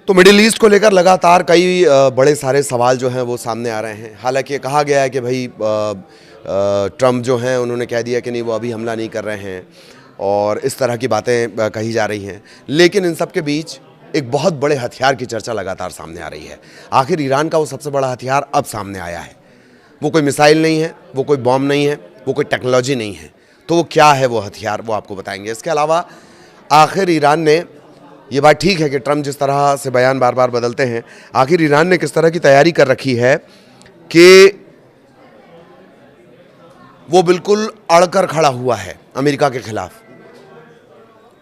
तो middle east को लेकर लगातार कई बड़े सारे सवाल जो हैं वो सामने आ रहे हैं। हालांकि ये कहा गया है कि भाई ट्रम्प जो हैं उन्होंने कह दिया कि नहीं वो अभी हमला नहीं कर रहे हैं और इस तरह की बातें कही जा रही हैं, लेकिन इन सब के बीच एक बहुत बड़े हथियार की चर्चा लगातार सामने आ रही है। आखिर ईरान का वो सबसे बड़ा हथियार अब सामने आया है। वो कोई मिसाइल नहीं है, वो कोई बॉम्ब नहीं है, वो कोई टेक्नोलॉजी नहीं है। तो वो क्या है वो हथियार, वो आपको बताएंगे। इसके अलावा आखिर ईरान ने, ये बात ठीक है कि ट्रम्प जिस तरह से बयान बार बार बदलते हैं, आखिर ईरान ने किस तरह की तैयारी कर रखी है कि वो बिल्कुल अड़कर खड़ा हुआ है अमेरिका के खिलाफ।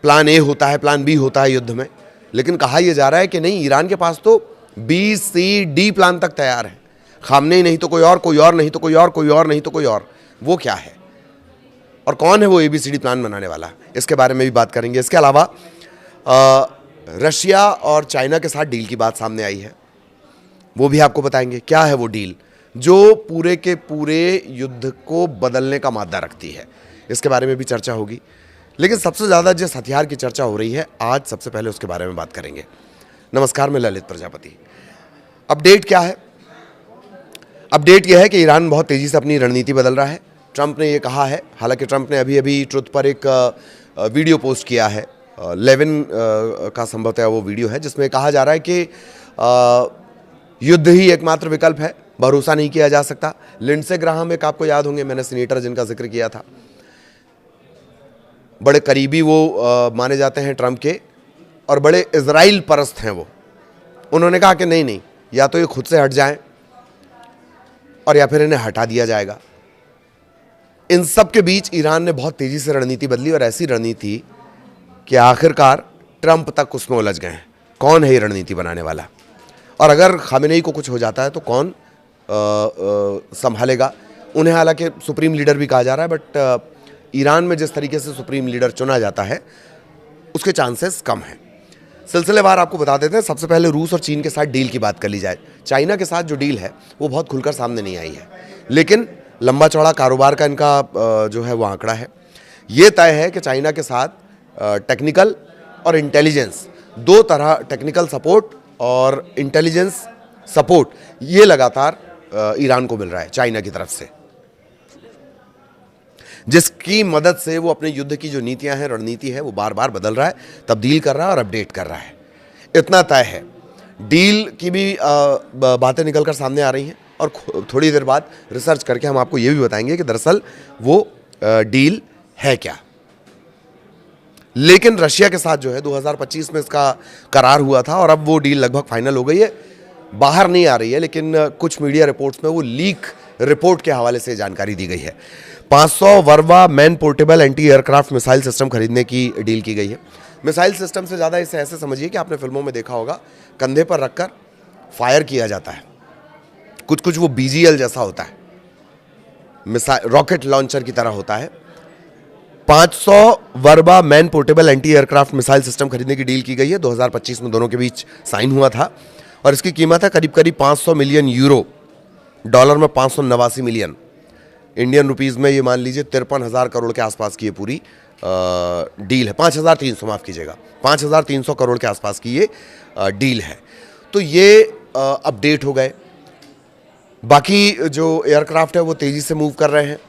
प्लान ए होता है, प्लान बी होता है युद्ध में, लेकिन कहा यह जा रहा है कि नहीं, ईरान के पास तो बी सी डी प्लान तक तैयार है। खामनेई नहीं तो कोई और, कोई और नहीं तो कोई और, कोई और नहीं तो कोई और। वो क्या है और कौन है वो ABCD प्लान बनाने वाला, इसके बारे में भी बात करेंगे। इसके अलावा रशिया और चाइना के साथ डील की बात सामने आई है, वो भी आपको बताएंगे। क्या है वो डील जो पूरे के पूरे युद्ध को बदलने का मादा रखती है, इसके बारे में भी चर्चा होगी। लेकिन सबसे ज़्यादा जिस हथियार की चर्चा हो रही है आज, सबसे पहले उसके बारे में बात करेंगे। नमस्कार, मैं ललित प्रजापति। अपडेट क्या है? अपडेट यह है कि ईरान बहुत तेज़ी से अपनी रणनीति बदल रहा है। ट्रंप ने ये कहा है, हालांकि ट्रंप ने अभी ट्रुथ पर एक वीडियो पोस्ट किया है, 11 का संभवतः वो वीडियो है, जिसमें कहा जा रहा है कि युद्ध ही एकमात्र विकल्प है, भरोसा नहीं किया जा सकता। लिंडसे ग्राहम, एक आपको याद होंगे, मैंने सीनेटर जिनका जिक्र किया था, बड़े करीबी वो माने जाते हैं ट्रंप के और बड़े इजराइल परस्त हैं वो। उन्होंने कहा कि नहीं नहीं, या तो ये खुद से हट जाएं और या फिर इन्हें हटा दिया जाएगा। इन सब के बीच ईरान ने बहुत तेज़ी से रणनीति बदली और ऐसी रणनीति कि आखिरकार ट्रंप तक उसमें उलझ गए हैं। कौन है ये रणनीति बनाने वाला, और अगर खामेनेई को कुछ हो जाता है तो कौन संभालेगा उन्हें। हालांकि सुप्रीम लीडर भी कहा जा रहा है, बट ईरान में जिस तरीके से सुप्रीम लीडर चुना जाता है उसके चांसेस कम हैं। सिलसिलेवार आपको बता देते हैं। सबसे पहले रूस और चीन के साथ डील की बात कर ली जाए। चाइना के साथ जो डील है वो बहुत खुलकर सामने नहीं आई है, लेकिन लंबा चौड़ा कारोबार का इनका जो है वो आंकड़ा है। ये तय है कि चाइना के साथ टेक्निकल और इंटेलिजेंस, दो तरह, टेक्निकल सपोर्ट और इंटेलिजेंस सपोर्ट, ये लगातार ईरान को मिल रहा है चाइना की तरफ से, जिसकी मदद से वो अपने युद्ध की जो नीतियां हैं, रणनीति है, वो बार बार बदल रहा है, तब्दील कर रहा है और अपडेट कर रहा है। इतना तय है। डील की भी बातें निकलकर सामने आ रही हैं और थोड़ी देर बाद रिसर्च करके हम आपको ये भी बताएंगे कि दरअसल वो डील है क्या। लेकिन रशिया के साथ जो है 2025 में इसका करार हुआ था और अब वो डील लगभग फाइनल हो गई है। बाहर नहीं आ रही है, लेकिन कुछ मीडिया रिपोर्ट्स में वो लीक रिपोर्ट के हवाले से जानकारी दी गई है। 500 Verba man portable anti aircraft missile system खरीदने की डील की गई है। मिसाइल सिस्टम से ज़्यादा इसे ऐसे समझिए कि आपने फिल्मों में देखा होगा, कंधे पर रखकर फायर किया जाता है, कुछ कुछ वो BGL जैसा होता है, मिसाइल रॉकेट लॉन्चर की तरह होता है। 500 Verba man portable anti aircraft missile system खरीदने की डील की गई है। 2025 में दोनों के बीच साइन हुआ था और इसकी कीमत है करीब करीब 500 मिलियन यूरो, डॉलर में 589 मिलियन, इंडियन रुपीस में ये मान लीजिए 53,000 करोड़ के आसपास की ये पूरी डील है। 5,300, माफ़ कीजिएगा, 5,300 करोड़ के आसपास की ये डील है। तो ये अपडेट हो गए। बाकी जो एयरक्राफ्ट है वो तेज़ी से मूव कर रहे हैं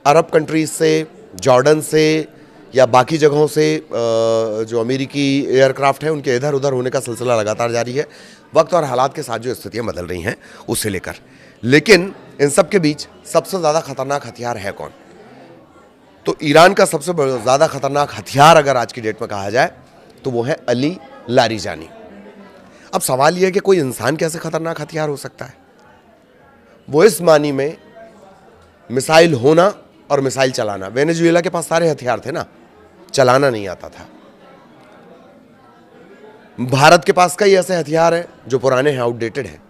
अरब कंट्रीज से, जॉर्डन से या बाकी जगहों से। जो अमेरिकी एयरक्राफ्ट है उनके इधर उधर होने का सिलसिला लगातार जारी है, वक्त और हालात के साथ जो स्थितियां बदल रही हैं उससे लेकर। लेकिन इन सब के बीच सबसे ज़्यादा खतरनाक हथियार है कौन? तो ईरान का सबसे ज़्यादा खतरनाक हथियार अगर आज की डेट में कहा जाए तो वो है अली लारिजानी। अब सवाल यह है कि कोई इंसान कैसे खतरनाक हथियार हो सकता है? वो इस मानी में मिसाइल होना और मिसाइल चलाना। वेनेजुएला के पास सारे हथियार थे ना, चलाना नहीं आता था। भारत के पास कई ऐसे हथियार हैं जो पुराने हैं, आउटडेटेड हैं,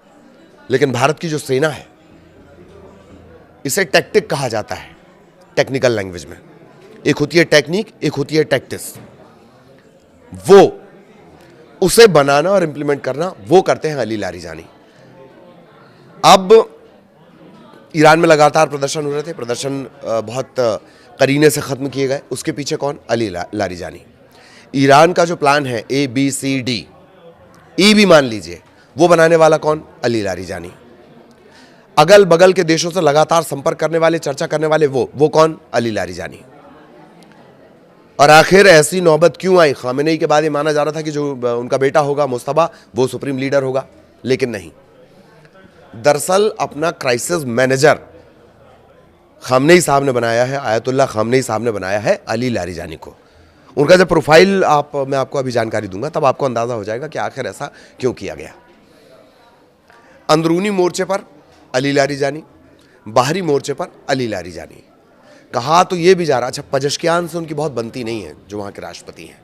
लेकिन भारत की जो सेना है, इसे टैक्टिक कहा जाता है टेक्निकल लैंग्वेज में। एक होती है टेक्निक, एक होती है टैक्टिस। वो उसे बनाना और इंप्लीमेंट करना वो करते हैं अली लारिजानी। अब ईरान में लगातार प्रदर्शन हो रहे थे, प्रदर्शन बहुत करीने से ख़त्म किए गए। उसके पीछे कौन? Ali Larijani. ईरान का जो प्लान है ABCD, ई भी मान लीजिए, वो बनाने वाला कौन? Ali Larijani. अगल बगल के देशों से लगातार संपर्क करने वाले, चर्चा करने वाले वो कौन? Ali Larijani. और आखिर ऐसी नौबत क्यों आई? खामेनेई के बाद ये माना जा रहा था कि जो उनका बेटा होगा मुस्तफा, वो सुप्रीम लीडर होगा, लेकिन नहीं। दरअसल अपना क्राइसिस मैनेजर खामेनेई साहब ने बनाया है, आयतुल्लाह खामेनेई साहब ने बनाया है अली लारीजानी को। उनका जब प्रोफाइल मैं आपको अभी जानकारी दूंगा, तब आपको अंदाजा हो जाएगा कि आखिर ऐसा क्यों किया गया। अंदरूनी मोर्चे पर अली लारीजानी, बाहरी मोर्चे पर अली लारीजानी। कहा तो ये भी जा रहा, अच्छा पजेश्कियान से उनकी बहुत बनती नहीं है, जो वहाँ के राष्ट्रपति हैं,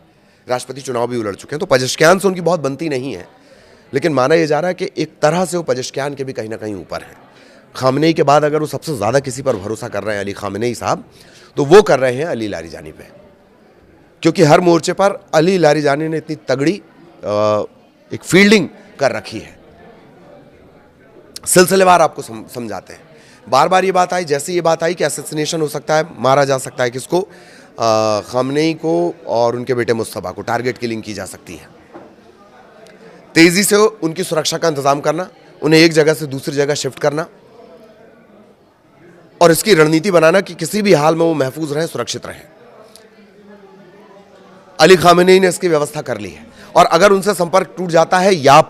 राष्ट्रपति चुनाव भी उलट चुके हैं, तो पजेश्कियान से उनकी बहुत बनती नहीं है, लेकिन माना यह जा रहा है कि एक तरह से वो पजेश्कियान के भी कहीं ना कहीं ऊपर हैं। खामेनेई के बाद अगर वो सबसे ज़्यादा किसी पर भरोसा कर रहे हैं अली खामेनेई साहब, तो वो कर रहे हैं अली लारीजानी पे, क्योंकि हर मोर्चे पर अली लारीजानी ने इतनी तगड़ी एक फील्डिंग कर रखी है। सिलसिलेवार आपको समझाते हैं। बार बार ये बात आई, जैसे ये बात आई कि असैसिनेशन हो सकता है, मारा जा सकता है किसको? खामेनेई को और उनके बेटे मुस्तफा को टारगेट किलिंग की जा सकती है। तेजी से उनकी सुरक्षा का इंतजाम करना, उन्हें एक जगह से दूसरी जगह शिफ्ट करना और इसकी रणनीति बनाना कि किसी भी हाल में वो महफूज रहें, सुरक्षित रहें। अली खामेनेई ने इसकी व्यवस्था कर ली है। और अगर उनसे संपर्क टूट जाता है या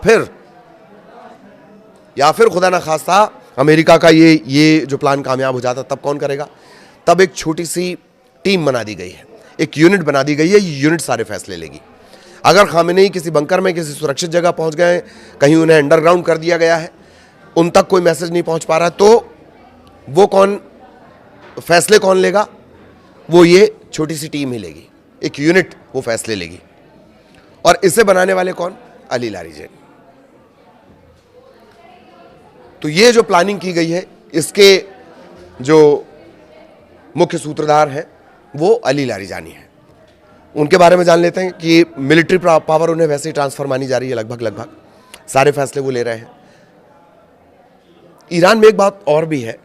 फिर खुदा ना खास्ता अमेरिका का ये जो प्लान कामयाब हो जाता, तब कौन करेगा? तब एक छोटी सी टीम बना दी गई है, एक यूनिट बना दी गई है, ये यूनिट सारे फैसले लेगी। अगर खामेनेई किसी बंकर में किसी सुरक्षित जगह पहुंच गए, कहीं उन्हें अंडरग्राउंड कर दिया गया है, उन तक कोई मैसेज नहीं पहुंच पा रहा, तो वो फैसले कौन लेगा? वो ये छोटी सी टीम ही लेगी, एक यूनिट वो फैसले लेगी। और इसे बनाने वाले कौन? Ali Larijani. तो ये जो प्लानिंग की गई है, इसके जो मुख्य सूत्रधार हैं वो अली लारीजानी है। उनके बारे में जान लेते हैं कि मिलिट्री पावर उन्हें वैसे ही ट्रांसफर मानी जा रही है, लगभग सारे फैसले वो ले रहे हैं। ईरान में एक बात और भी है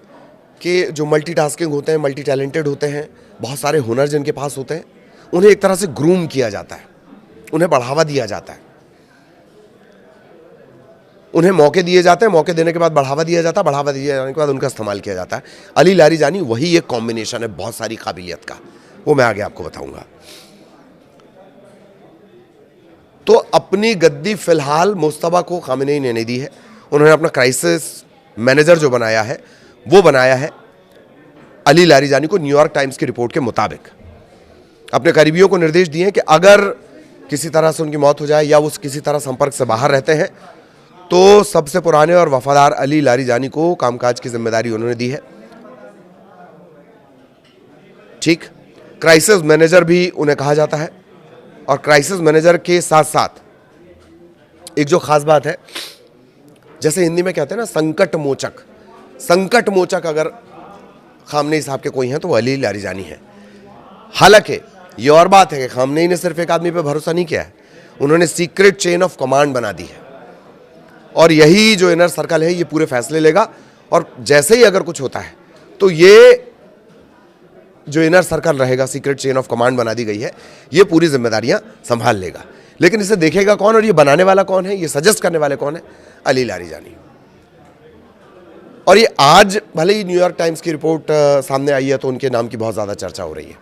कि जो मल्टीटास्किंग होते हैं, मल्टी टैलेंटेड होते हैं, बहुत सारे हुनर जिनके पास होते हैं, उन्हें एक तरह से ग्रूम किया जाता है, उन्हें बढ़ावा दिया जाता है, उन्हें मौके दिए जाते हैं, मौके देने के बाद बढ़ावा दिया जाता है, बढ़ावा दिए जाने के बाद उनका इस्तेमाल किया जाता है। अली लारीजानी वही एक कॉम्बिनेशन है बहुत सारी काबिलियत का, वो मैं आगे आपको बताऊंगा। तो अपनी गद्दी फिलहाल मुस्तफा को खामेनेई ने नहीं दी है। उन्होंने अपना क्राइसिस मैनेजर जो बनाया है, वो बनाया है अली लारीजानी को। न्यूयॉर्क टाइम्स की रिपोर्ट के मुताबिक अपने करीबियों को निर्देश दिए कि अगर किसी तरह से उनकी मौत हो जाए या वो किसी तरह संपर्क से बाहर रहते हैं, तो सबसे पुराने और वफादार अली लारीजानी को कामकाज की जिम्मेदारी उन्होंने दी है। ठीक, क्राइसिस मैनेजर भी उन्हें कहा जाता है। और क्राइसिस मैनेजर के साथ साथ एक जो खास बात है, जैसे हिंदी में कहते हैं ना संकट मोचक, संकट मोचक अगर खामेनेई साहब के कोई हैं तो वो अली लारीजानी है। हालांकि ये और बात है कि खामेनेई ने सिर्फ एक आदमी पे भरोसा नहीं किया है, उन्होंने सीक्रेट चेन ऑफ कमांड बना दी है और यही जो इनर सर्कल है ये पूरे फैसले लेगा। और जैसे ही अगर कुछ होता है तो ये जो इनर सर्कल रहेगा, सीक्रेट चेन ऑफ कमांड बना दी गई है, ये पूरी जिम्मेदारियां संभाल लेगा। लेकिन इसे देखेगा कौन और ये बनाने वाला कौन है, ये सजेस्ट करने वाले कौन है? Ali Larijani. और ये आज भले ही न्यूयॉर्क टाइम्स की रिपोर्ट सामने आई है तो उनके नाम की बहुत ज़्यादा चर्चा हो रही है,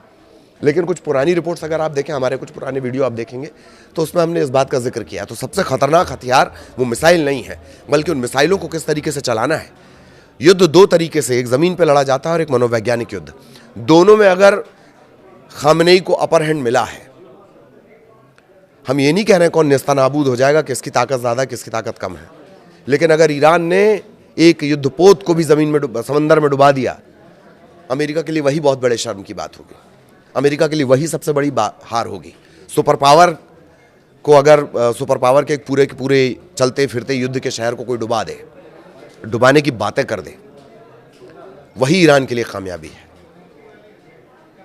लेकिन कुछ पुरानी रिपोर्ट्स अगर आप देखें, हमारे कुछ पुराने वीडियो आप देखेंगे तो उसमें हमने इस बात का जिक्र किया। तो सबसे खतरनाक हथियार वो मिसाइल नहीं है, बल्कि उन मिसाइलों को किस तरीके से चलाना है। युद्ध दो तरीके से, एक ज़मीन पर लड़ा जाता है और एक मनोवैज्ञानिक युद्ध। दोनों में अगर खामेनेई को अपर हैंड मिला है, हम ये नहीं कह रहे हैं कौन नेस्तनाबूद हो जाएगा, किसकी ताकत ज़्यादा किसकी ताकत कम है, लेकिन अगर ईरान ने एक युद्धपोत को भी ज़मीन में समंदर में डुबा दिया, अमेरिका के लिए वही बहुत बड़े शर्म की बात होगी, अमेरिका के लिए वही सबसे बड़ी हार होगी। सुपर पावर को अगर सुपर पावर के पूरे चलते फिरते युद्ध के शहर को कोई डुबा दे, डुबाने की बातें कर दे, वही ईरान के लिए कामयाबी है।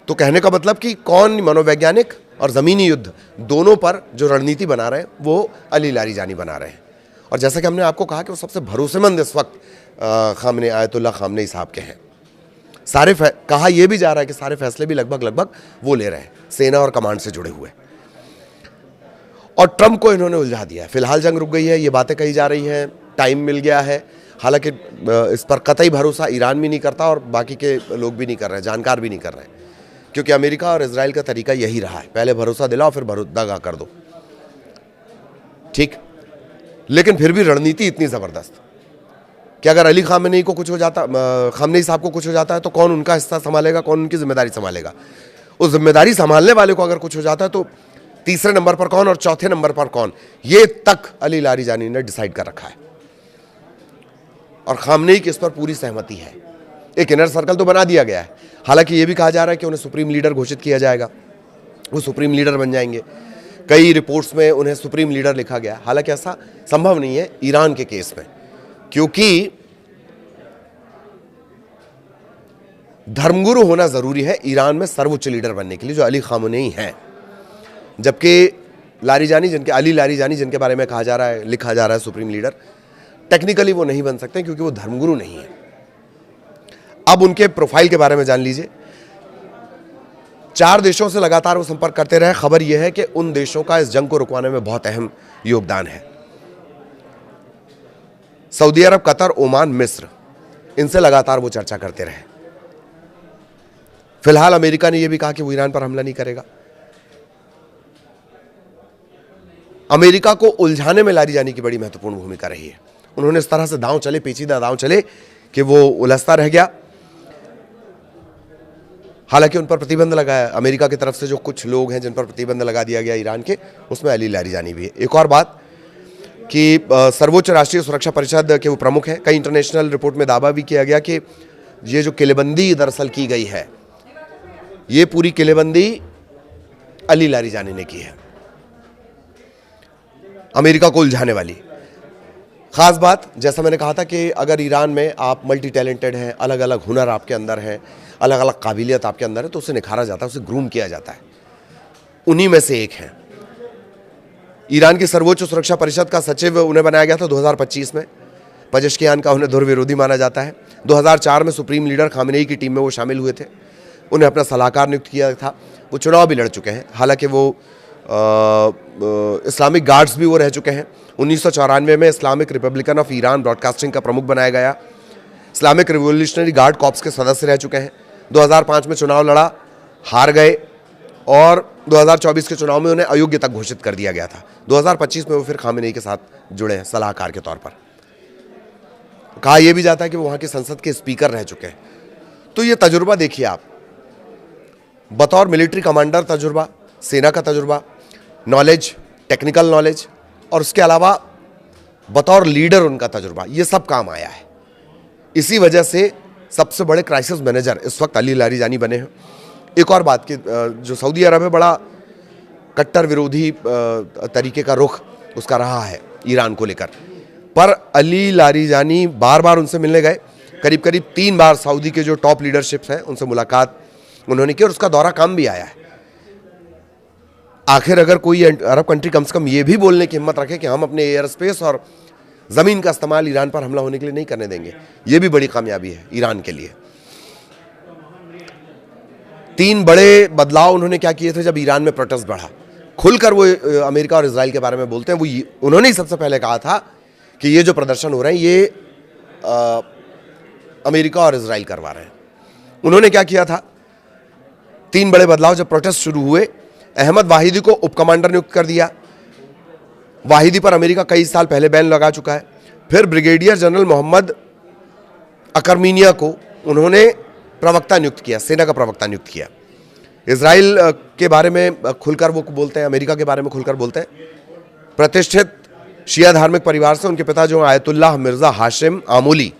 तो कहने का मतलब कि कौन मनोवैज्ञानिक और ज़मीनी युद्ध दोनों पर जो रणनीति बना रहे हैं वो अली लारीजानी बना रहे हैं। और जैसा कि हमने आपको कहा कि वो सबसे भरोसेमंद इस वक्त आयतुल्लाह खामेनेई साहब के हैं। कहा यह भी जा रहा है कि सारे फैसले भी लगभग वो ले रहे हैं, सेना और कमांड से जुड़े हुए। और ट्रंप को इन्होंने उलझा दिया है। फिलहाल जंग रुक गई है, ये बातें कही जा रही हैं, टाइम मिल गया है। हालांकि इस पर कतई भरोसा ईरान भी नहीं करता और बाकी के लोग भी नहीं कर रहे हैं, जानकार भी नहीं कर रहे हैं, क्योंकि अमेरिका और इजराइल का तरीका यही रहा है, पहले भरोसा दिलाओ फिर दगा कर दो। ठीक, लेकिन फिर भी रणनीति इतनी ज़बरदस्त कि अगर अली खामनेई को कुछ हो जाता, खामनेई साहब को कुछ हो जाता है तो कौन उनका हिस्सा संभालेगा, कौन उनकी जिम्मेदारी संभालेगा। उस जिम्मेदारी संभालने वाले को अगर कुछ हो जाता है तो तीसरे नंबर पर कौन और चौथे नंबर पर कौन, ये तक अली लारीजानी ने डिसाइड कर रखा है। और खामनेई की इस पर पूरी सहमति है। एक इनर सर्कल तो बना दिया गया है, हालांकि ये भी कहा जा रहा है कि उन्हें सुप्रीम लीडर घोषित किया जाएगा, वो सुप्रीम लीडर बन जाएंगे। कई रिपोर्ट्स में उन्हें सुप्रीम लीडर लिखा गया, हालांकि ऐसा संभव नहीं है ईरान के केस में, क्योंकि धर्मगुरु होना जरूरी है ईरान में सर्वोच्च लीडर बनने के लिए, जो अली खामनेई हैं। जबकि लारीजानी, अली लारीजानी जिनके बारे में कहा जा रहा है, लिखा जा रहा है सुप्रीम लीडर, टेक्निकली वो नहीं बन सकते क्योंकि वो धर्मगुरु नहीं है। अब उनके प्रोफाइल के बारे में जान लीजिए। 4 देशों से लगातार वो संपर्क करते रहे। खबर यह है कि उन देशों का इस जंग को रुकवाने में बहुत अहम योगदान है। सऊदी अरब, कतर, ओमान, मिस्र, इनसे लगातार वो चर्चा करते रहे। फिलहाल अमेरिका ने यह भी कहा कि वो ईरान पर हमला नहीं करेगा। अमेरिका को उलझाने में लारीजानी की बड़ी महत्वपूर्ण भूमिका रही है। उन्होंने इस तरह से दांव चले, पेचीदा दांव चले कि वो उलझता रह गया। हालांकि उन पर प्रतिबंध लगाया अमेरिका की तरफ से, जो कुछ लोग हैं जिन पर प्रतिबंध लगा दिया गया ईरान के, उसमें अली लारीजानी भी है। एक और बात कि सर्वोच्च राष्ट्रीय सुरक्षा परिषद के वो प्रमुख हैं। कई इंटरनेशनल रिपोर्ट में दावा भी किया गया कि ये जो किलेबंदी दरअसल की गई है, ये पूरी किलेबंदी अली लारीजानी ने की है, अमेरिका को उलझाने वाली। खास बात, जैसा मैंने कहा था कि अगर ईरान में आप मल्टी टैलेंटेड हैं, अलग अलग हुनर आपके अंदर हैं, अलग अलग काबिलियत आपके अंदर है, तो उसे निखारा जाता है, उसे ग्रूम किया जाता है। उन्हीं में से एक है। ईरान की सर्वोच्च सुरक्षा परिषद का सचिव उन्हें बनाया गया था 2025 में। पजेश्कियान का उन्हें धुर विरोधी माना जाता है। 2004 में सुप्रीम लीडर खामनेई की टीम में वो शामिल हुए थे। उन्हें अपना सलाहकार नियुक्त किया था। वो चुनाव भी लड़ चुके हैं, हालांकि वो इस्लामिक गार्ड्स भी वो रह चुके हैं। 1994 में Islamic Republican of Iran broadcasting का प्रमुख बनाया गया। इस्लामिक रिवोल्यूशनरी गार्ड कॉर्प्स के सदस्य रह चुके हैं। 2005 में चुनाव लड़ा, हार गए और 2024 के चुनाव में उन्हें अयोग्य तक घोषित कर दिया गया था। 2025 में वो फिर खामनेई के साथ जुड़े हैं सलाहकार के तौर पर। कहा यह भी जाता है कि वो वहाँ की संसद के स्पीकर रह चुके हैं। तो ये तजुर्बा देखिए आप, बतौर मिलिट्री कमांडर तजुर्बा, सेना का तजुर्बा, नॉलेज, टेक्निकल नॉलेज, और उसके अलावा बतौर लीडर उनका तजुर्बा, ये सब काम आया है। इसी वजह से सबसे बड़े क्राइसिस मैनेजर इस वक्त अली लारीजानी बने हैं। एक और बात कि जो सऊदी अरब है, बड़ा कट्टर विरोधी तरीके का रुख उसका रहा है ईरान को लेकर, पर अली लारीजानी बार बार उनसे मिलने गए। करीब करीब 3 बार सऊदी के जो टॉप लीडरशिप्स हैं उनसे मुलाकात उन्होंने की और उसका दौरा काम भी आया है। आखिर अगर कोई अरब कंट्री कम से कम ये भी बोलने की हिम्मत रखे कि हम अपने एयर स्पेस और ज़मीन का इस्तेमाल ईरान पर हमला होने के लिए नहीं करने देंगे, ये भी बड़ी कामयाबी है ईरान के लिए। 3 बड़े बदलाव उन्होंने क्या किए थे जब ईरान में प्रोटेस्ट बढ़ा। खुलकर वो अमेरिका और इजराइल के बारे में बोलते हैं। वो उन्होंने ही सबसे पहले कहा था कि ये जो प्रदर्शन हो रहे हैं ये अमेरिका और इजराइल करवा रहे हैं। उन्होंने क्या किया था, 3 बड़े बदलाव जब प्रोटेस्ट शुरू हुए, अहमद वाहिदी को उप कमांडर नियुक्त कर दिया। वाहिदी पर अमेरिका कई साल पहले बैन लगा चुका है। फिर ब्रिगेडियर जनरल मोहम्मद अकरमीनिया को उन्होंने प्रवक्ता नियुक्त किया, सेना का प्रवक्ता नियुक्त किया। इजराइल के बारे में खुलकर वो बोलते हैं, अमेरिका के बारे में खुलकर बोलते हैं। प्रतिष्ठित शिया धार्मिक परिवार से, उनके पिता जो आयतुल्लाह मिर्जा हाशिम आमोली,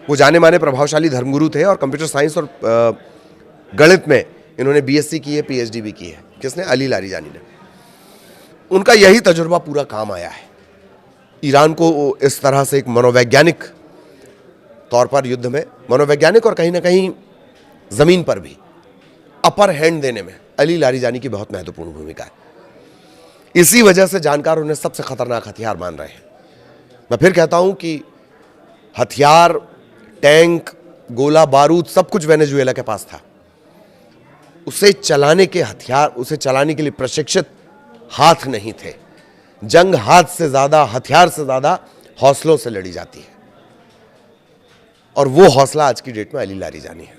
वो जाने माने प्रभावशाली धर्मगुरु थे और कंप्यूटर साइंस और गणित में इन्होंने बीएससी की है, पीएचडी भी की है। किसने? अली लारीजानी ने। उनका यही तजुर्बा पूरा काम आया है। ईरान को इस तरह से एक मनोवैज्ञानिक तौर पर युद्ध में, मनोवैज्ञानिक और कहीं ना कहीं जमीन पर भी अपर हैंड देने में अली लारीजानी की बहुत महत्वपूर्ण भूमिका है। इसी वजह से जानकार उन्हें सबसे खतरनाक हथियार मान रहे हैं। मैं फिर कहता हूं कि हथियार, टैंक, गोला बारूद, सब कुछ वेनेजुएला के पास था। उसे चलाने के हथियार, उसे चलाने के लिए प्रशिक्षित हाथ नहीं थे। जंग हाथ से ज्यादा, हथियार से ज्यादा हौसलों से लड़ी जाती है, और वो हौसला आज की डेट में अली लारीजानी है।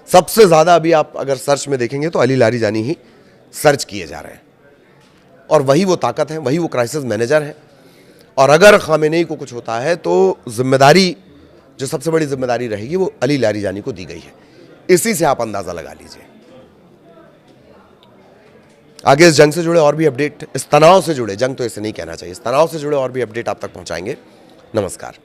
सबसे ज्यादा अभी आप अगर सर्च में देखेंगे तो अली लारीजानी ही सर्च किए जा रहे हैं, और वही वो ताकत है, वही वो क्राइसिस मैनेजर है। और अगर खामेनेई को कुछ होता है तो जिम्मेदारी, जो सबसे बड़ी जिम्मेदारी रहेगी, वो अली लारीजानी को दी गई है। इसी से आप अंदाजा लगा लीजिए। आगे इस जंग से जुड़े और भी अपडेट, इस तनाव से जुड़े, जंग तो इसे नहीं कहना चाहिए, इस तनाव से जुड़े और भी अपडेट आप तक पहुंचाएंगे। नमस्कार।